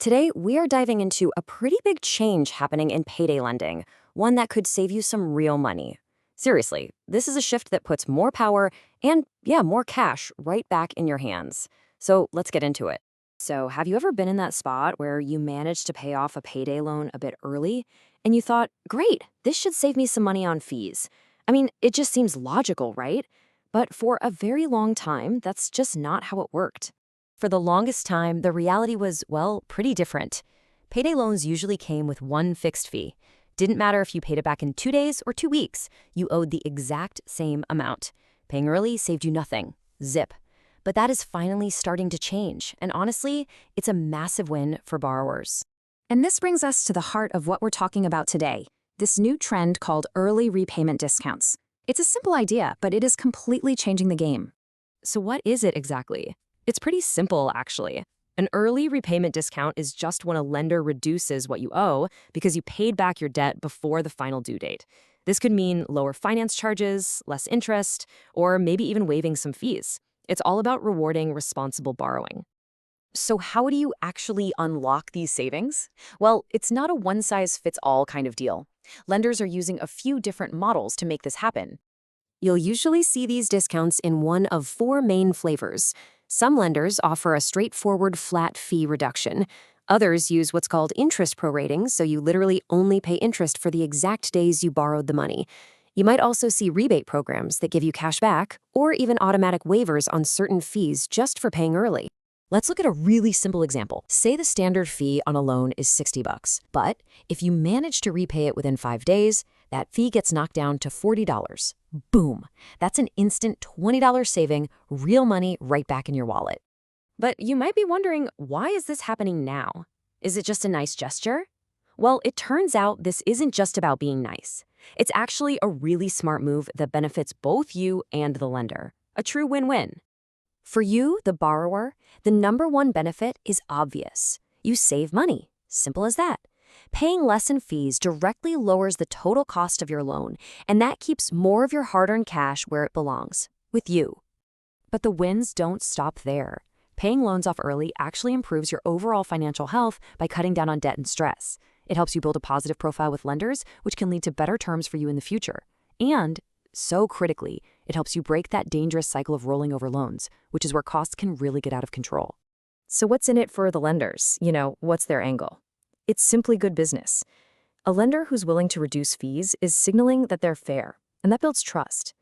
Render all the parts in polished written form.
Today, we are diving into a pretty big change happening in payday lending, one that could save you some real money. Seriously, this is a shift that puts more power and, yeah, more cash right back in your hands. So let's get into it. So, have you ever been in that spot where you managed to pay off a payday loan a bit early and you thought, great, this should save me some money on fees? I mean, it just seems logical, right? But for a very long time, that's just not how it worked. For the longest time, the reality was, well, pretty different. Payday loans usually came with one fixed fee. Didn't matter if you paid it back in 2 days or 2 weeks, you owed the exact same amount. Paying early saved you nothing. Zip. But that is finally starting to change, and honestly, it's a massive win for borrowers. And this brings us to the heart of what we're talking about today, this new trend called early repayment discounts. It's a simple idea, but it is completely changing the game. So what is it exactly? It's pretty simple, actually. An early repayment discount is just when a lender reduces what you owe because you paid back your debt before the final due date. This could mean lower finance charges, less interest, or maybe even waiving some fees. It's all about rewarding responsible borrowing. So how do you actually unlock these savings? Well, it's not a one-size-fits-all kind of deal. Lenders are using a few different models to make this happen. You'll usually see these discounts in one of four main flavors. Some lenders offer a straightforward flat fee reduction. Others use what's called interest prorating, so you literally only pay interest for the exact days you borrowed the money. You might also see rebate programs that give you cash back, or even automatic waivers on certain fees just for paying early. Let's look at a really simple example. Say the standard fee on a loan is $60, but if you manage to repay it within 5 days, that fee gets knocked down to $40. Boom! That's an instant $20 saving, real money right back in your wallet. But you might be wondering, why is this happening now? Is it just a nice gesture? Well, it turns out this isn't just about being nice. It's actually a really smart move that benefits both you and the lender. A true win-win. For you, the borrower, the number one benefit is obvious. You save money. Simple as that. Paying less in fees directly lowers the total cost of your loan, and that keeps more of your hard-earned cash where it belongs, with you. But the wins don't stop there. Paying loans off early actually improves your overall financial health by cutting down on debt and stress. It helps you build a positive profile with lenders, which can lead to better terms for you in the future. And, so critically, it helps you break that dangerous cycle of rolling over loans, which is where costs can really get out of control. So what's in it for the lenders? What's their angle? It's simply good business. A lender who's willing to reduce fees is signaling that they're fair, and that builds trust.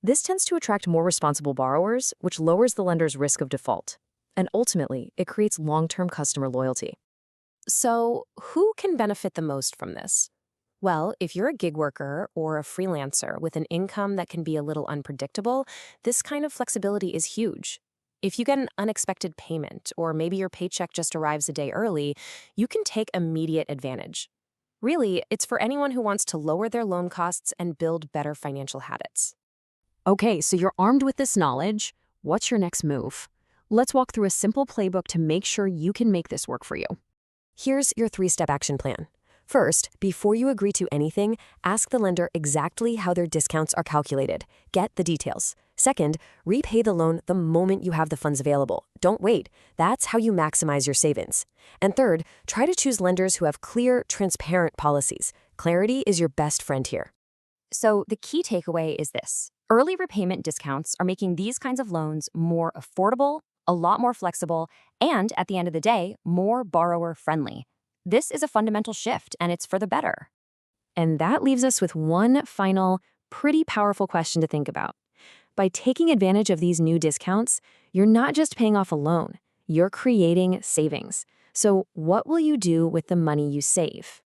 This tends to attract more responsible borrowers, which lowers the lender's risk of default. And ultimately, it creates long-term customer loyalty. So, who can benefit the most from this? Well, if you're a gig worker or a freelancer with an income that can be a little unpredictable, this kind of flexibility is huge. If you get an unexpected payment, or maybe your paycheck just arrives a day early, you can take immediate advantage. Really, it's for anyone who wants to lower their loan costs and build better financial habits. Okay, so you're armed with this knowledge. What's your next move? Let's walk through a simple playbook to make sure you can make this work for you. Here's your 3-step action plan. First, before you agree to anything, ask the lender exactly how their discounts are calculated. Get the details. Second, repay the loan the moment you have the funds available. Don't wait. That's how you maximize your savings. And third, try to choose lenders who have clear, transparent policies. Clarity is your best friend here. So the key takeaway is this. Early repayment discounts are making these kinds of loans more affordable, a lot more flexible, and at the end of the day, more borrower-friendly. This is a fundamental shift, and it's for the better. And that leaves us with one final, pretty powerful question to think about. By taking advantage of these new discounts, you're not just paying off a loan, you're creating savings. So what will you do with the money you save?